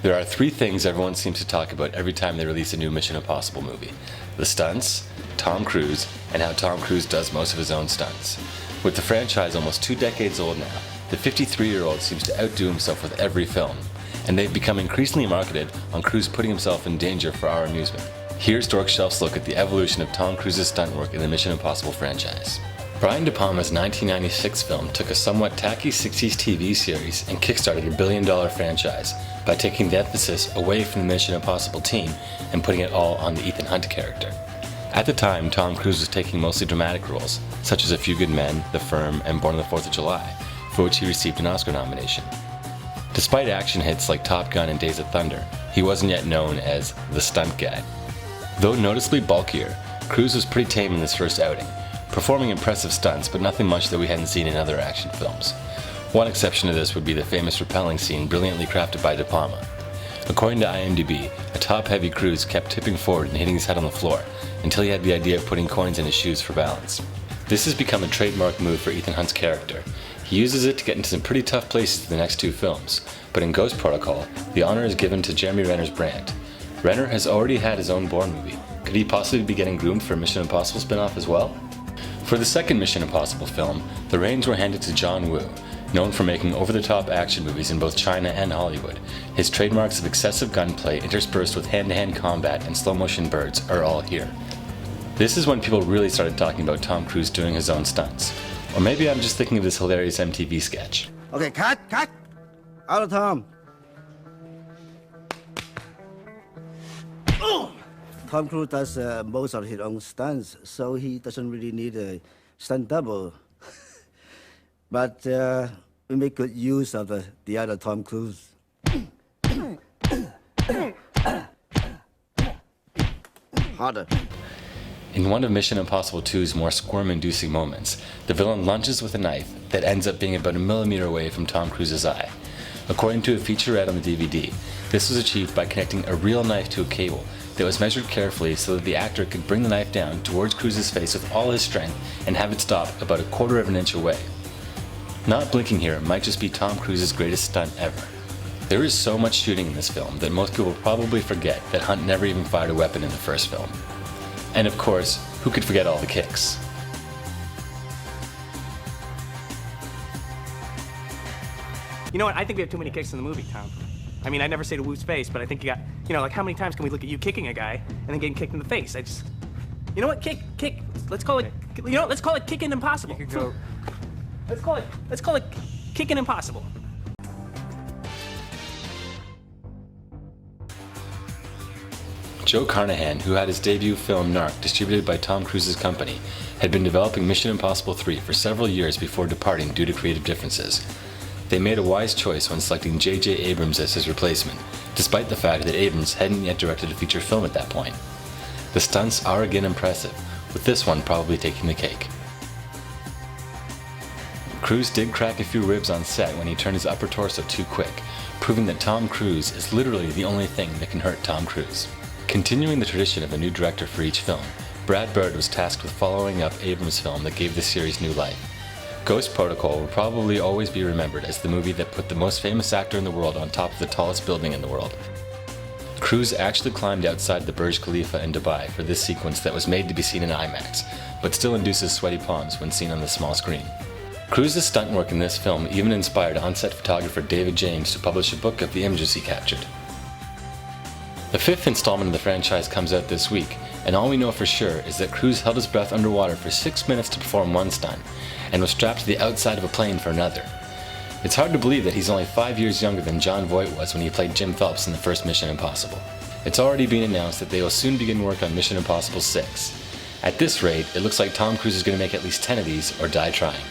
There are three things everyone seems to talk about every time they release a new Mission Impossible movie: the stunts, Tom Cruise, and how Tom Cruise does most of his own stunts. With the franchise almost 2 decades old now, the 53-year-old seems to outdo himself with every film, and they've become increasingly marketed on Cruise putting himself in danger for our amusement. Here's Dork Shelf's look at the evolution of Tom Cruise's stunt work in the Mission Impossible franchise. Brian De Palma's 1996 film took a somewhat tacky 60s TV series and kickstarted a billion-dollar franchise by taking the emphasis away from the Mission Impossible team and putting it all on the Ethan Hunt character. At the time, Tom Cruise was taking mostly dramatic roles, such as A Few Good Men, The Firm, and Born on the 4th of July, for which he received an Oscar nomination. Despite action hits like Top Gun and Days of Thunder, he wasn't yet known as the stunt guy. Though noticeably bulkier, Cruise was pretty tame in this first outing, performing impressive stunts but nothing much that we hadn't seen in other action films. One exception to this would be the famous rappelling scene brilliantly crafted by De Palma. According to IMDb, a top-heavy Cruise kept tipping forward and hitting his head on the floor until he had the idea of putting coins in his shoes for balance. This has become a trademark move for Ethan Hunt's character. He uses it to get into some pretty tough places in the next 2 films, but in Ghost Protocol, the honor is given to Jeremy Renner's Brandt. Renner has already had his own Bourne movie. Could he possibly be getting groomed for a Mission Impossible spin-off as well? For the second Mission Impossible film, the reins were handed to John Woo, known for making over-the-top action movies in both China and Hollywood. His trademarks of excessive gunplay interspersed with hand-to-hand combat and slow-motion birds are all here. This is when people really started talking about Tom Cruise doing his own stunts. Or maybe I'm just thinking of this hilarious MTV sketch. Okay, cut! Out of Tom. Tom Cruise does most of his own stunts, so he doesn't really need a stunt double. But we make good use of the other Tom Cruise. Harder. In one of Mission Impossible 2's more squirm-inducing moments, the villain lunges with a knife that ends up being about a millimeter away from Tom Cruise's eye. According to a featurette on the DVD, this was achieved by connecting a real knife to a cable that was measured carefully so that the actor could bring the knife down towards Cruise's face with all his strength and have it stop about 1/4 of an inch away. Not blinking here might just be Tom Cruise's greatest stunt ever. There is so much shooting in this film that most people probably forget that Hunt never even fired a weapon in the first film. And of course, who could forget all the kicks? You know what? I think we have too many kicks in the movie, Tom. I mean, I never say to Woo's face, but I think you got, like how many times can we look at you kicking a guy and then getting kicked in the face? You know what? Kick. Let's call it, let's call it kicking impossible. You could go. Let's call it kicking impossible. Joe Carnahan, who had his debut film Narc distributed by Tom Cruise's company, had been developing Mission Impossible 3 for several years before departing due to creative differences. They made a wise choice when selecting J.J. Abrams as his replacement, despite the fact that Abrams hadn't yet directed a feature film at that point. The stunts are again impressive, with this one probably taking the cake. Cruise did crack a few ribs on set when he turned his upper torso too quick, proving that Tom Cruise is literally the only thing that can hurt Tom Cruise. Continuing the tradition of a new director for each film, Brad Bird was tasked with following up Abrams' film that gave the series new life. Ghost Protocol will probably always be remembered as the movie that put the most famous actor in the world on top of the tallest building in the world. Cruise actually climbed outside the Burj Khalifa in Dubai for this sequence that was made to be seen in IMAX, but still induces sweaty palms when seen on the small screen. Cruise's stunt work in this film even inspired on-set photographer David James to publish a book of the images he captured. The 5th installment of the franchise comes out this week, and all we know for sure is that Cruise held his breath underwater for 6 minutes to perform one stunt, and was strapped to the outside of a plane for another. It's hard to believe that he's only 5 years younger than Jon Voight was when he played Jim Phelps in the first Mission Impossible. It's already been announced that they will soon begin work on Mission Impossible 6. At this rate, it looks like Tom Cruise is going to make at least 10 of these or die trying.